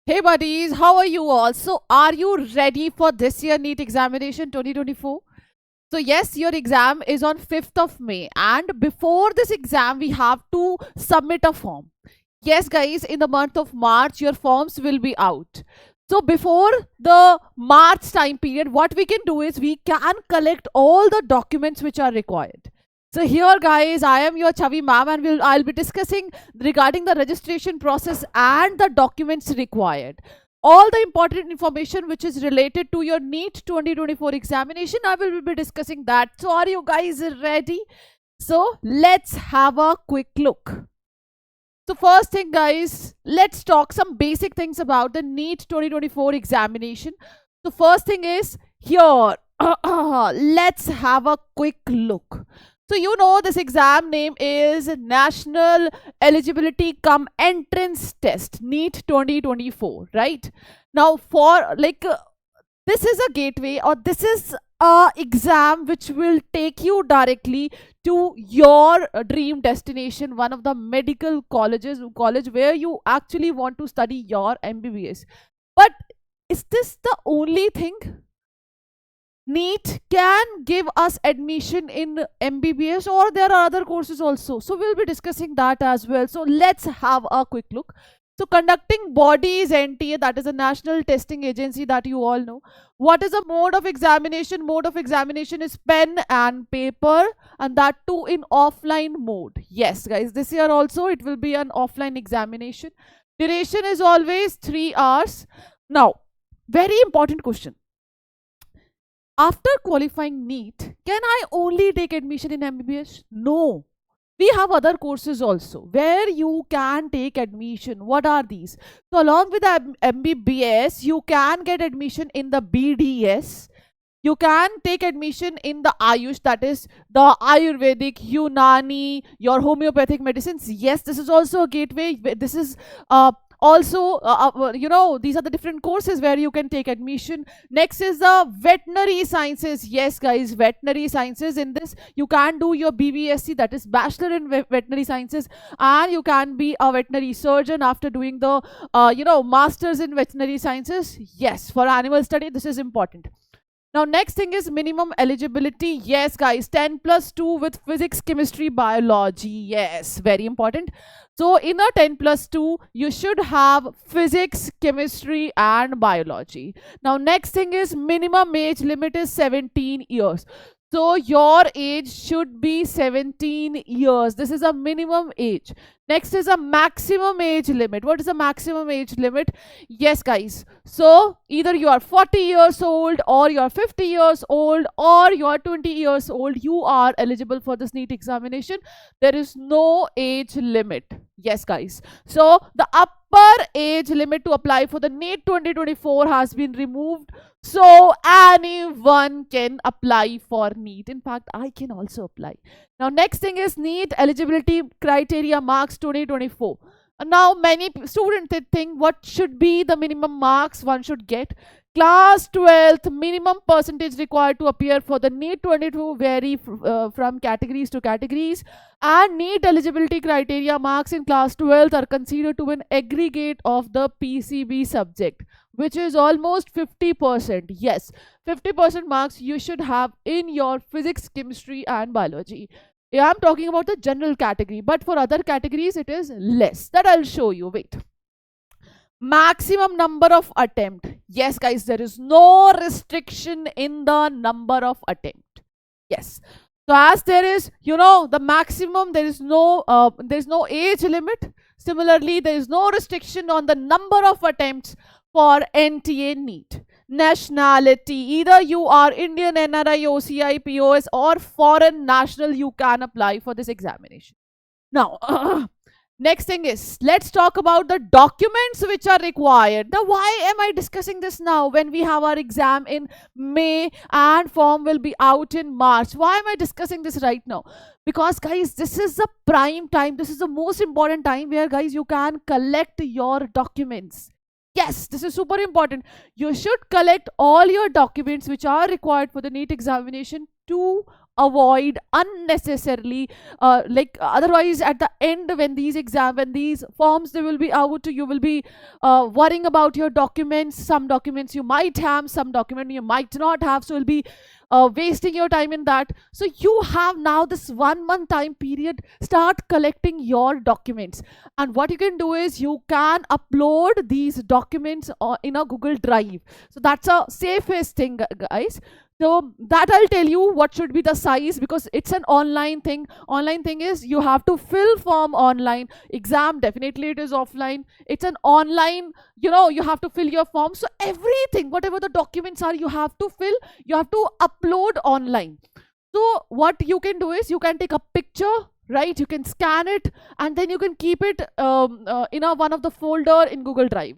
Hey buddies, how are you all? So, are you ready for this year NEET examination 2024? So, yes, your exam is on 5th of May, and before this exam, we have to submit a form. Yes, guys, in the month of March, your forms will be out. So, before the March time period, what we can do is we can collect all the documents which are required. So here guys, I am your Chavi ma'am and I'll be discussing regarding the registration process and the documents required. All the important information which is related to your NEET 2024 examination, I will be discussing that. So are you guys ready? So let's have a quick look. So first thing guys, let's talk some basic things about the NEET 2024 examination. So first thing is here, let's have a quick look. So you know this exam name is National Eligibility Cum Entrance Test NEET 2024, right? Now for this is a gateway, or this is a exam which will take you directly to your dream destination, one of the medical college where you actually want to study your MBBS. But is this the only thing? NEET can give us admission in MBBS, or there are other courses also. So we'll be discussing that as well. So let's have a quick look. So conducting body is NTA, that is a national testing agency that you all know. What is a mode of examination? Mode of examination is pen and paper, and that too in offline mode. Yes guys, this year also it will be an offline examination. Duration is always 3 hours. Now, very important question. After qualifying NEET, can I only take admission in MBBS? No. We have other courses also where you can take admission. What are these? So along with the MBBS, you can get admission in the BDS. You can take admission in the Ayush, that is the Ayurvedic, Unani, your homeopathic medicines. Yes, this is also a gateway. This is also these are the different courses where you can take admission. Next is the veterinary sciences. Yes guys, veterinary sciences, in this you can do your BVSc, that is bachelor in veterinary sciences, and you can be a veterinary surgeon after doing the masters in veterinary sciences. Yes, for animal study this is important. Now next thing is minimum eligibility. Yes guys, 10+2 with physics, chemistry, biology. Yes, very important. So in a 10+2 you should have physics, chemistry and biology. Now next thing is minimum age limit is 17 years. So your age should be 17 years. This is a minimum age. Next is a maximum age limit. What is the maximum age limit? Yes guys, so either you are 40 years old, or you are 50 years old, or you are 20 years old, you are eligible for this NEET examination. There is no age limit. Yes guys, so the upper age limit to apply for the NEET 2024 has been removed. So anyone can apply for NEET. In fact, I can also apply. Now next thing is NEET eligibility criteria marks 2024. Now many students think what should be the minimum marks one should get. Class 12th minimum percentage required to appear for the NEET 22 vary from categories to categories, and NEET eligibility criteria marks in class 12th are considered to be an aggregate of the PCB subject, which is almost 50%. Yes, 50% marks you should have in your physics, chemistry and biology. Yeah, I'm talking about the general category, but for other categories it is less. That I'll show you. Wait. Maximum number of attempt. Yes guys, there is no restriction in the number of attempt. Yes, so as there is the maximum, there is no age limit. Similarly, there is no restriction on the number of attempts for NTA NEET. Nationality, either you are Indian, NRI, OCI, POS or foreign national, you can apply for this examination. Now next thing is, let's talk about the documents which are required. Now why am I discussing this now when we have our exam in May and form will be out in March? Why am I discussing this right now? Because guys, this is the prime time, this is the most important time where guys you can collect your documents. Yes, this is super important. You should collect all your documents which are required for the NEET examination 2 avoid unnecessarily, otherwise at the end when these forms they will be out, you will be worrying about your documents. Some documents you might have, some document you might not have, so you'll be wasting your time in that. So you have now this 1 month time period, start collecting your documents. And what you can do is you can upload these documents in a Google Drive. So that's a safest thing, guys. So that I'll tell you what should be the size, because it's an online thing. Online thing is you have to fill form online. Exam definitely it is offline. It's an online, you have to fill your form. So everything, whatever the documents are, you have to fill, you have to upload online. So what you can do is you can take a picture, right? You can scan it and then you can keep it in one of the folder in Google Drive.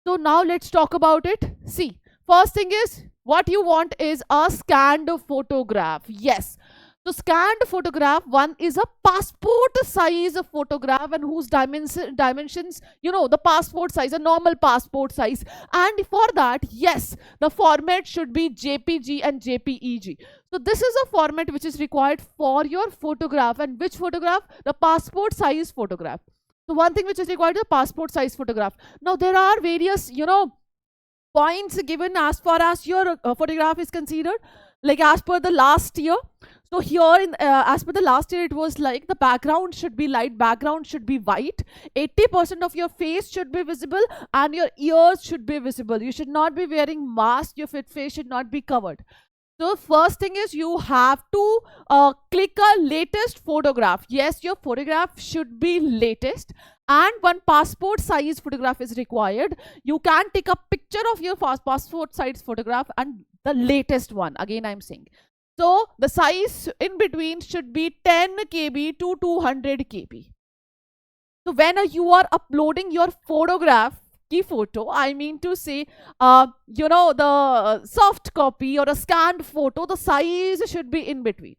So now let's talk about it. See, first thing is, what you want is a scanned photograph. Yes. So scanned photograph, one is a passport size photograph, and whose dimensions, the passport size, a normal passport size. And for that, yes, the format should be JPG and JPEG. So this is a format which is required for your photograph. And which photograph? The passport size photograph. So one thing which is required is a passport size photograph. Now there are various, points given as far as your photograph is considered, like as per the last year. So here as per the last year, it was like the background should be light, background should be white, 80% of your face should be visible, and your ears should be visible. You should not be wearing mask, your face should not be covered. So first thing is you have to click a latest photograph. Yes, your photograph should be latest, and one passport size photograph is required. You can take a picture of your passport size photograph and the latest one. Again, I'm saying. So the size in between should be 10 KB to 200 KB. So when you are uploading your photograph, key photo, I mean to say, the soft copy or a scanned photo, the size should be in between.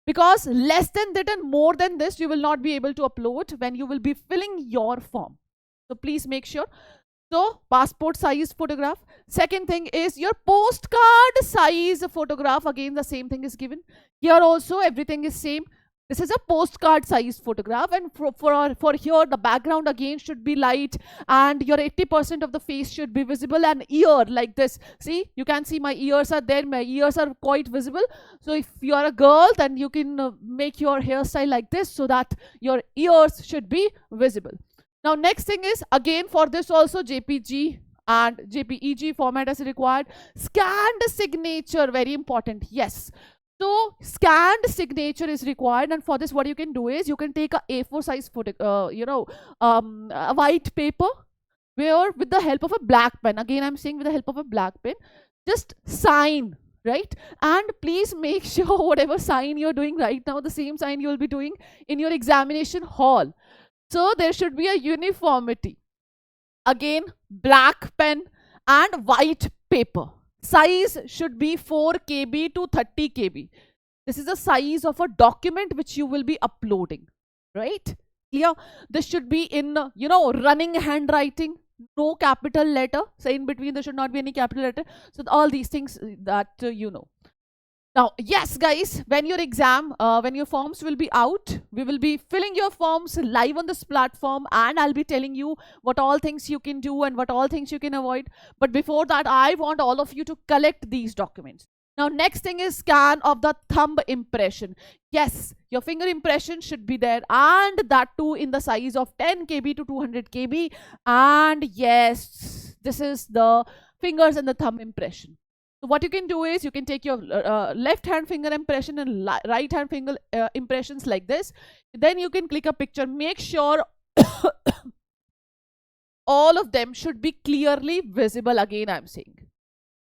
Because less than that and more than this, you will not be able to upload when you will be filling your form. So please make sure. So passport size photograph. Second thing is your postcard size photograph. Again, the same thing is given. Here also everything is same. This is a postcard size photograph, and for here the background again should be light, and your 80% of the face should be visible, and ear like this. See, you can see my ears are there, my ears are quite visible. So if you are a girl, then you can make your hairstyle like this so that your ears should be visible. Now next thing is, again for this also JPG and JPEG format is required. Scanned signature, very important. Yes. So scanned signature is required, and for this what you can do is you can take a A4 size photo, a white paper, where with the help of a black pen, again I'm saying with the help of a black pen, just sign, right? And please make sure whatever sign you're doing right now, the same sign you will be doing in your examination hall. So there should be a uniformity. Again, black pen and white paper. Size should be 4 KB to 30 KB. This is the size of a document which you will be uploading, right? Clear? This should be in, running handwriting, no capital letter. So in between there should not be any capital letter. So all these things that you know. Now, yes, guys, when your exam, when your forms will be out, we will be filling your forms live on this platform, and I'll be telling you what all things you can do and what all things you can avoid. But before that, I want all of you to collect these documents. Now, next thing is scan of the thumb impression. Yes, your finger impression should be there, and that too in the size of 10 KB to 200 KB. And yes, this is the fingers and the thumb impression. So what you can do is you can take your left hand finger impression and right hand finger impressions like this. Then you can click a picture. Make sure all of them should be clearly visible. Again, I'm saying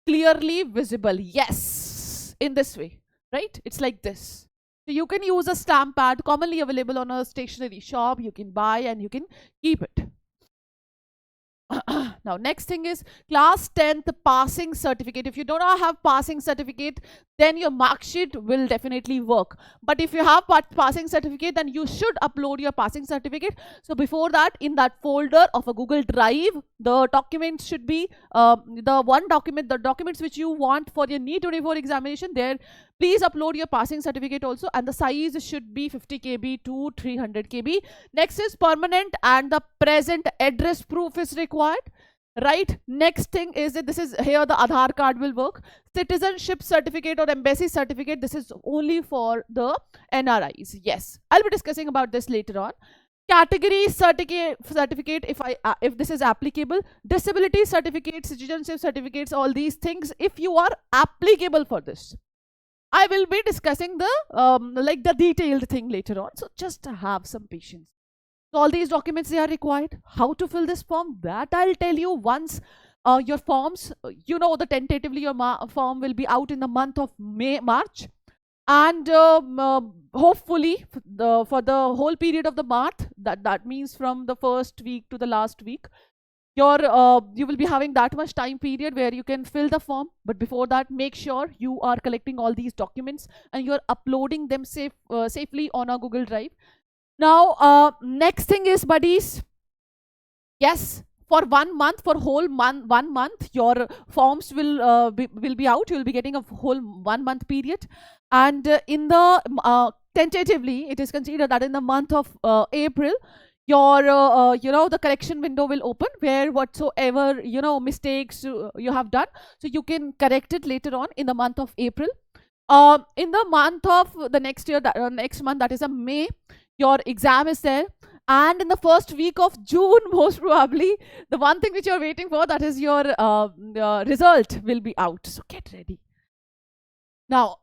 clearly visible. Yes, in this way, right? It's like this. So you can use a stamp pad commonly available on a stationery shop. You can buy and you can keep it. Now next thing is class 10th passing certificate. If you do not have passing certificate, then your mark sheet will definitely work. But if you have passing certificate, then you should upload your passing certificate. So before that, in that folder of a Google Drive, the documents should be the documents which you want for your NEET 24 examination. There Please upload your passing certificate also, and the size should be 50 KB to 300 KB. Next is permanent and the present address proof is required. Right. Next thing is that this is here the Aadhaar card will work. Citizenship certificate or embassy certificate, this is only for the NRIs. Yes, I'll be discussing about this later on. Category certificate if this is applicable. Disability certificate, citizenship certificates, all these things if you are applicable for this. I will be discussing the like the detailed thing later on. So just have some patience. So all these documents, they are required. How to fill this form, that I'll tell you once your forms, you know, the tentatively your form will be out in the month of March, and hopefully for the whole period of the month, that means from the first week to the last week, you will be having that much time period where you can fill the form. But before that, make sure you are collecting all these documents and you are uploading them safely on a Google Drive. Now, next thing is, buddies, yes, for 1 month, for whole month, 1 month, your forms will be out. You will be getting a whole 1 month period, and in the tentatively, it is considered that in the month of April, your the correction window will open, where whatsoever mistakes you have done, so you can correct it later on in the month of April. In the month of the next year, next month, that is a May, your exam is there, and in the first week of June, most probably, the one thing which you're waiting for, that is your result will be out. So get ready. Now,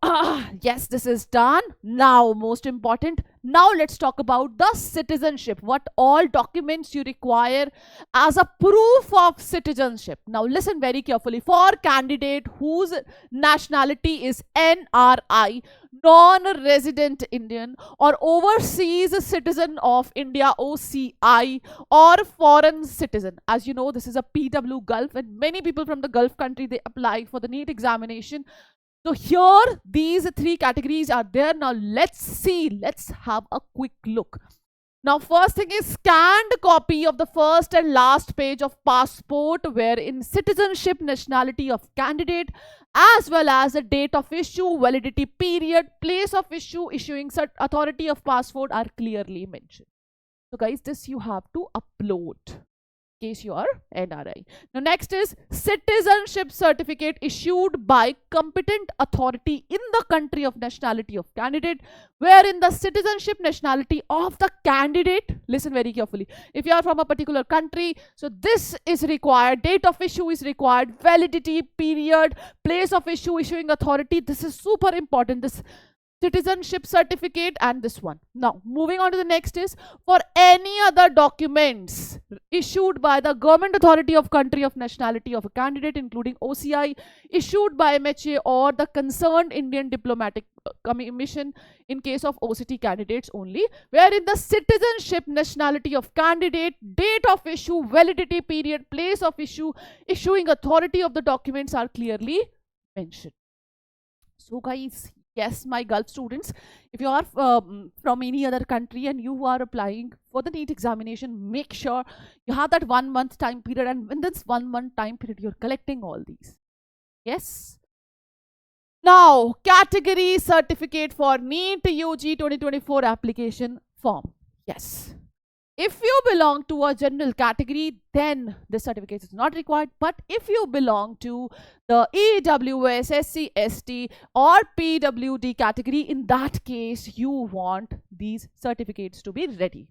yes, this is done. Now, most important, now let's talk about the citizenship. What all documents you require as a proof of citizenship. Now, listen very carefully. For candidate whose nationality is NRI, non-resident Indian, or overseas citizen of India, OCI, or foreign citizen. As you know, this is a PW Gulf, and many people from the Gulf country, they apply for the NEET examination. So here, these 3 categories are there. Now let's see, let's have a quick look. Now, first thing is scanned copy of the first and last page of passport, wherein citizenship, nationality of candidate, as well as the date of issue, validity period, place of issue, issuing authority of passport are clearly mentioned. So guys, this you have to upload in case you are NRI. Now next is citizenship certificate issued by competent authority in the country of nationality of candidate, wherein the citizenship nationality of the candidate, listen very carefully, if you are from a particular country, so this is required, date of issue is required, validity period, place of issue, issuing authority, this is super important, this citizenship certificate and this one. Now moving on to the next is, for any other documents issued by the government authority of country of nationality of a candidate, including OCI, issued by MHA or the concerned Indian diplomatic commission in case of OCT candidates only, wherein the citizenship nationality of candidate, date of issue, validity period, place of issue, issuing authority of the documents are clearly mentioned. So guys, yes, my Gulf students, if you are from any other country and you are applying for the NEET examination, make sure you have that 1 month time period, and in this 1 month time period, you're collecting all these. Yes. Now, category certificate for NEET UG 2024 application form. Yes. If you belong to a general category, then this certificate is not required. But if you belong to the EWS, SC, ST or PWD category, in that case, you want these certificates to be ready.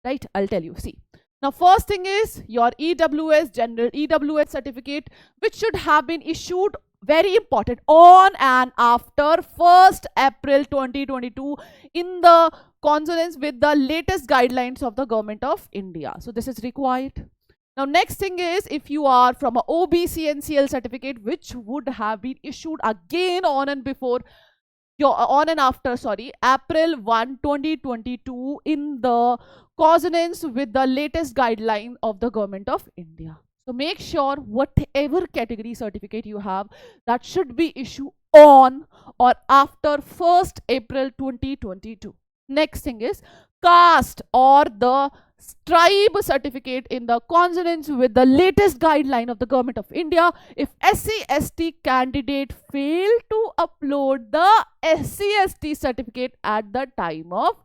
Right? I'll tell you. See. Now, first thing is your EWS, general EWS certificate, which should have been issued, very important, on and after 1st April 2022 in the consonance with the latest guidelines of the Government of India. So this is required. Now next thing is, if you are from a OBC NCL certificate, which would have been issued again on and after April 1 2022 in the consonance with the latest guideline of the Government of India. So make sure whatever category certificate you have, that should be issued on or after 1st April 2022. Next thing is caste or the tribe certificate in the consonance with the latest guideline of the Government of India. If SC/ST candidate fail to upload the SC/ST certificate at the time of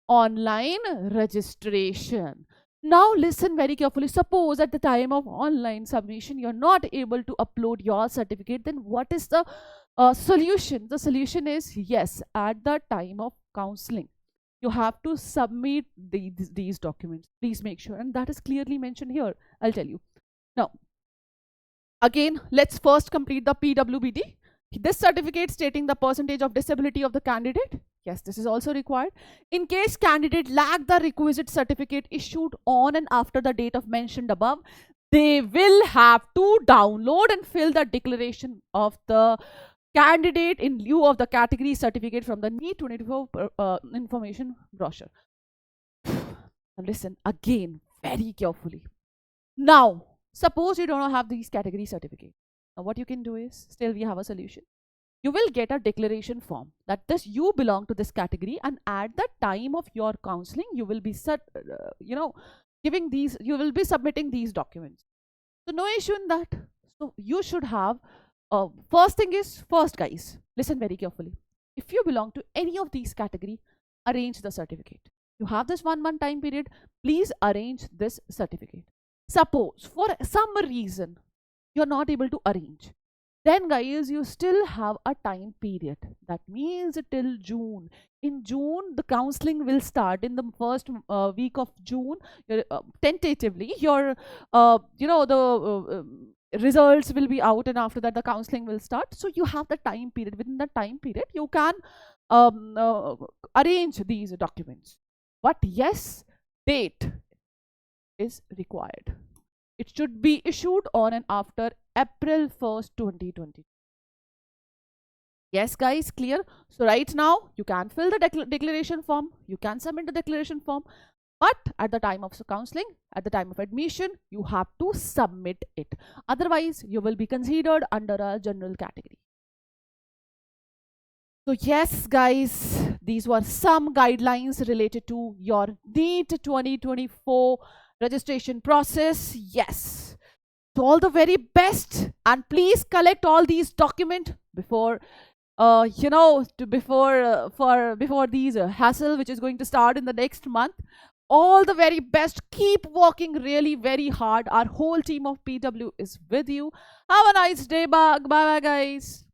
online registration. Now listen very carefully. Suppose at the time of online submission you're not able to upload your certificate, then what is the solution? The solution is, yes, at the time of counseling you have to submit these documents. Please make sure, and that is clearly mentioned here. I'll tell you. Now, again, let's first complete the PWBD. This certificate stating the percentage of disability of the candidate. Yes, this is also required. In case candidate lack the requisite certificate issued on and after the date of mentioned above, they will have to download and fill the declaration of the candidate in lieu of the category certificate from the NEET 24 information brochure. Now listen again very carefully. Now, suppose you don't have these category certificates. Now what you can do is, still we have a solution. You will get a declaration form that this you belong to this category, and at the time of your counseling you will be giving these, you will be submitting these documents. So no issue in that. So you should have first thing is, first guys, listen very carefully. If you belong to any of these category, arrange the certificate. You have this 1 month time period, please arrange this certificate. Suppose for some reason you're not able to arrange, then guys you still have a time period. That means till June. In June the counseling will start. In the first week of June, tentatively your results will be out, and after that the counseling will start. So you have the time period. Within the time period you can arrange these documents. But yes, date is required. It should be issued on and after April 1st, 2020. Yes guys, clear? So right now you can fill the declaration form, you can submit the declaration form, but at the time of counseling, at the time of admission, you have to submit it. Otherwise, you will be considered under a general category. So yes guys, these were some guidelines related to your NEET 2024 registration process. Yes. So all the very best, and please collect all these documents before before these hassle which is going to start in the next month. All the very best. Keep working really very hard. Our whole team of PW is with you. Have a nice day. Bye bye guys.